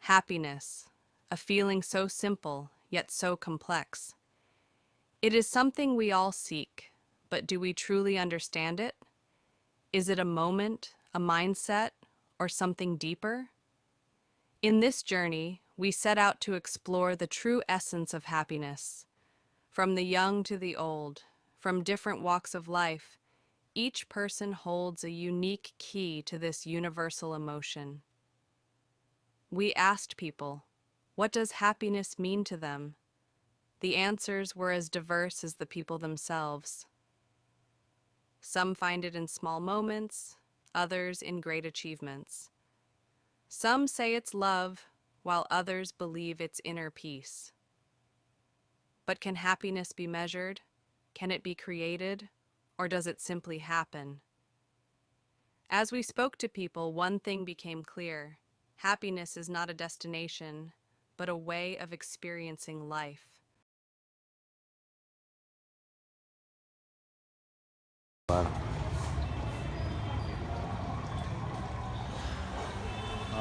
Happiness, a feeling so simple, yet so complex. It is something we all seek, but do we truly understand it? Is it a moment, a mindset, or something deeper? In this journey, we set out to explore the true essence of happiness. From the young to the old, from different walks of life, each person holds a unique key to this universal emotion. We asked people, what does happiness mean to them? The answers were as diverse as the people themselves. Some find it in small moments, others in great achievements. Some say it's love, while others believe it's inner peace. But can happiness be measured? Can it be created? Or does it simply happen? As we spoke to people, one thing became clear. Happiness is not a destination, but a way of experiencing life.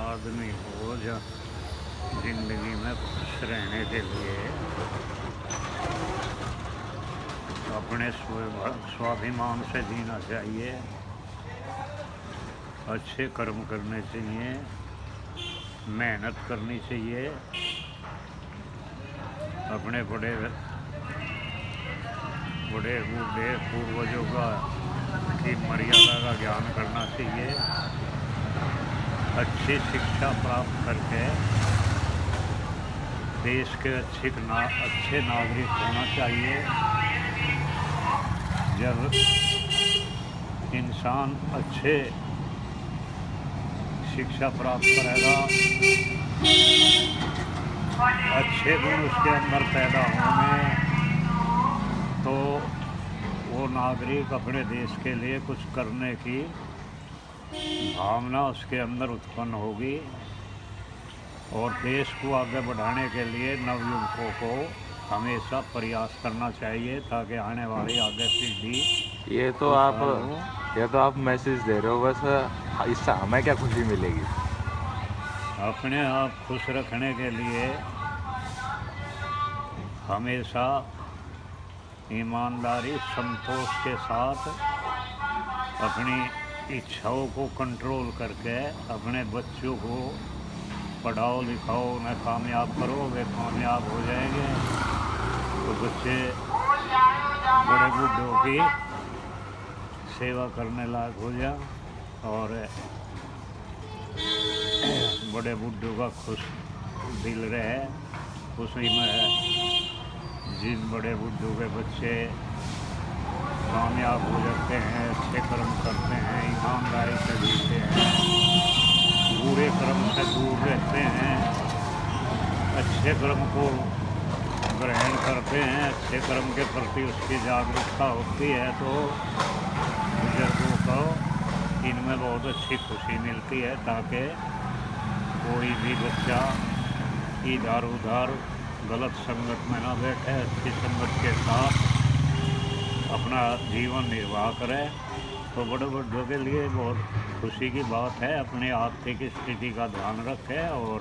आदमी को जिंदगी में खुश रहने के लिए अपने स्वाभिमान से जीना चाहिए, अच्छे कर्म करने चाहिए, मेहनत करनी चाहिए, अपने बड़े बूढ़े पूर्वजों की मर्यादा का ज्ञान करना चाहिए, अच्छी शिक्षा प्राप्त करके देश के अच्छे नागरिक होना चाहिए। जब इंसान अच्छे शिक्षा प्राप्त करेगा, अच्छे गुण उसके अंदर पैदा होंगे, तो वो नागरिक अपने देश के लिए कुछ करने की भावना उसके अंदर उत्पन्न होगी और देश को आगे बढ़ाने के लिए नवयुवकों को हमेशा प्रयास करना चाहिए ताकि आने वाली आगे पीढ़ी ये तो आप मैसेज दे रहे हो, बस इससे हमें क्या खुशी मिलेगी? अपने आप खुश रखने के लिए हमेशा ईमानदारी संतोष के साथ अपनी इच्छाओं को कंट्रोल करके अपने बच्चों को पढ़ाओ लिखाओ, उन्हें कामयाब करो, वे कामयाब हो जाएंगे तो बच्चे बड़े बूढ़ों की सेवा करने लायक हो जाए और बड़े बूढ़ों का खुश दिल रहे। खुशी में जिन बड़े बूढ़ों के बच्चे कामयाब हो जाते हैं, अच्छे कर्म करते हैं, ईमानदारी से जीते हैं, बुरे कर्म से दूर रहते हैं, अच्छे कर्म को ग्रहण करते हैं, अच्छे कर्म के प्रति उसकी जागरूकता होती है, तो बुजुर्गों को इनमें बहुत अच्छी खुशी मिलती है ताकि कोई भी बच्चा इधर उधर गलत संगत में ना बैठे, अच्छी संगत के साथ अपना जीवन निर्वाह करे। तो बड़े बूढ़ों के लिए बहुत खुशी की बात है। अपनी आर्थिक स्थिति का ध्यान रखें और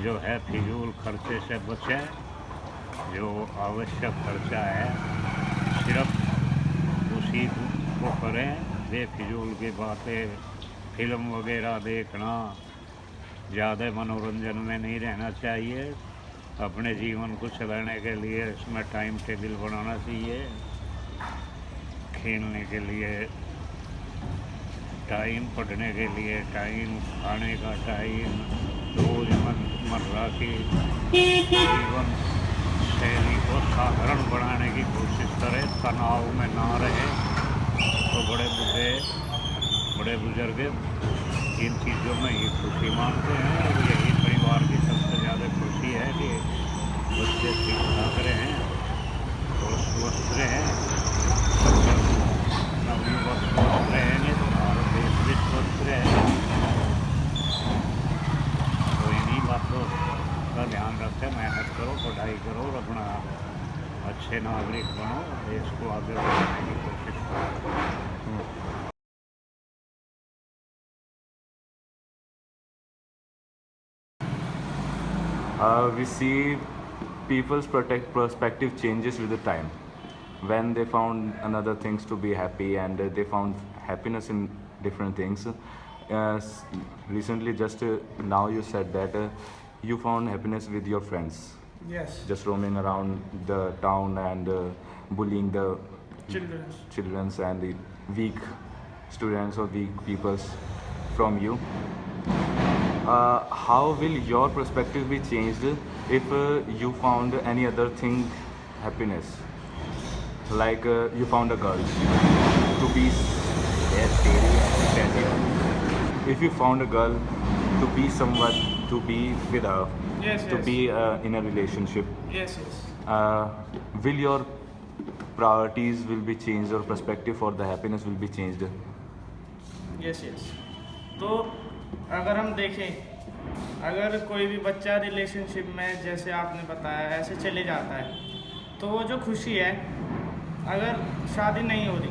जो है फिजूल खर्चे से बचें। जो आवश्यक खर्चा है सिर्फ उसी को करें, बेफिजूल की बातें, फिल्म वगैरह देखना, ज़्यादा मनोरंजन में नहीं रहना चाहिए। अपने जीवन को चलाने के लिए इसमें टाइम टेबल बनाना चाहिए, खेलने के लिए टाइम, पढ़ने के लिए टाइम, खाने का टाइम, रोज़मर्रा की जीवन शैली को साधारण बनाने की कोशिश करें, तनाव में ना रहे। तो बड़े बुजुर्ग इन चीज़ों में ही खुशी मानते हैं और यही परिवार की सबसे ज़्यादा खुशी है कि बच्चे ठीक ठाक रहें और स्वस्थ रहें। नवयुवक स्वस्थ रहेंगे तो भारत देश भी स्वस्थ रहेगा। तो इन्हीं बातों का ध्यान रखें, मेहनत करो, पढ़ाई करो और अपना अच्छे नागरिक बनो, देश को आगे बढ़ाने की कोशिश करो। We see people's perspective changes with the time. When they found another things to be happy and they found happiness in different things. Recently, just now you said that you found happiness with your friends, Yes. just roaming around the town and bullying the Children. childrens and the weak students or weak peoples from you. How will your perspective be changed if you found any other thing happiness? Like you found a girl to be if you found a girl to be someone to be with her, Yes, to yes. be in a relationship, Yes, yes. will your priorities will be changed or perspective for the happiness will be changed? Yes yes. तो अगर हम देखें, अगर कोई भी बच्चा relationship में जैसे आपने बताया ऐसे चले जाता है, तो वो जो खुशी है, अगर शादी नहीं हो रही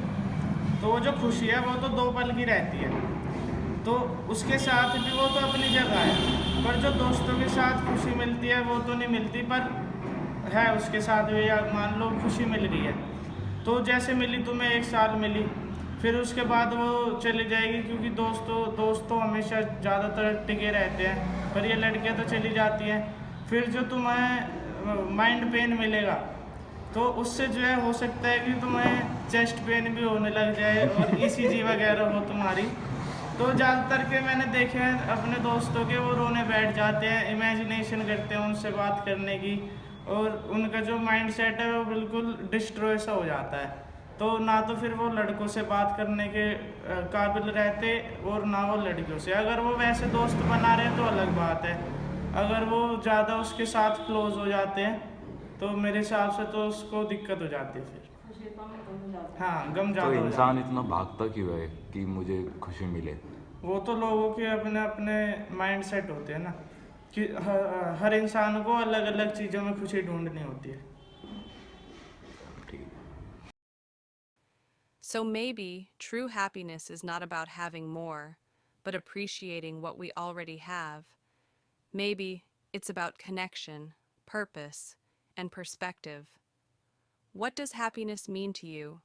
तो वो जो खुशी है वो तो 2 पल की रहती है, तो उसके साथ भी वो तो अपनी जगह है, पर जो दोस्तों के साथ खुशी मिलती है वो तो नहीं मिलती, पर है उसके साथ भी, या मान लो खुशी मिल गई है तो जैसे मिली तुम्हें 1 साल मिली, फिर उसके बाद वो चली जाएगी, क्योंकि दोस्त तो हमेशा ज़्यादातर टिके रहते हैं, पर ये लड़कियां तो चली जाती हैं। फिर जो तुम्हें माइंड पेन मिलेगा तो उससे जो है हो सकता है कि तुम्हें चेस्ट पेन भी होने लग जाए और ईसीजी वगैरह हो तुम्हारी। तो ज़्यादातर के मैंने देखे हैं अपने दोस्तों के, वो रोने बैठ जाते हैं, इमेजिनेशन करते हैं उनसे बात करने की, और उनका जो माइंड सेट है वो बिल्कुल डिस्ट्रॉय सा हो जाता है। तो ना तो फिर वो लड़कों से बात करने के काबिल रहते और ना वो लड़कियों से। अगर वो वैसे दोस्त बना रहे हैं तो अलग बात है, अगर वो ज़्यादा उसके साथ क्लोज हो जाते हैं तो मेरे हिसाब से तो उसको दिक्कत हो जाती है फिर। हाँ, गम तो ज़्यादा हो जाता इंसान इतना भागता क्यों है कि मुझे खुशी मिले? है। वो तो लोगों के अपने अपने माइंड सेट होते हैं ना, कि हर इंसान को अलग अलग चीज़ों में खुशी ढूंढनी होती है। ठीक है। So maybe true happiness is not about having more, but appreciating what we already have. Maybe it's about connection, purpose, and perspective. What does happiness mean to you?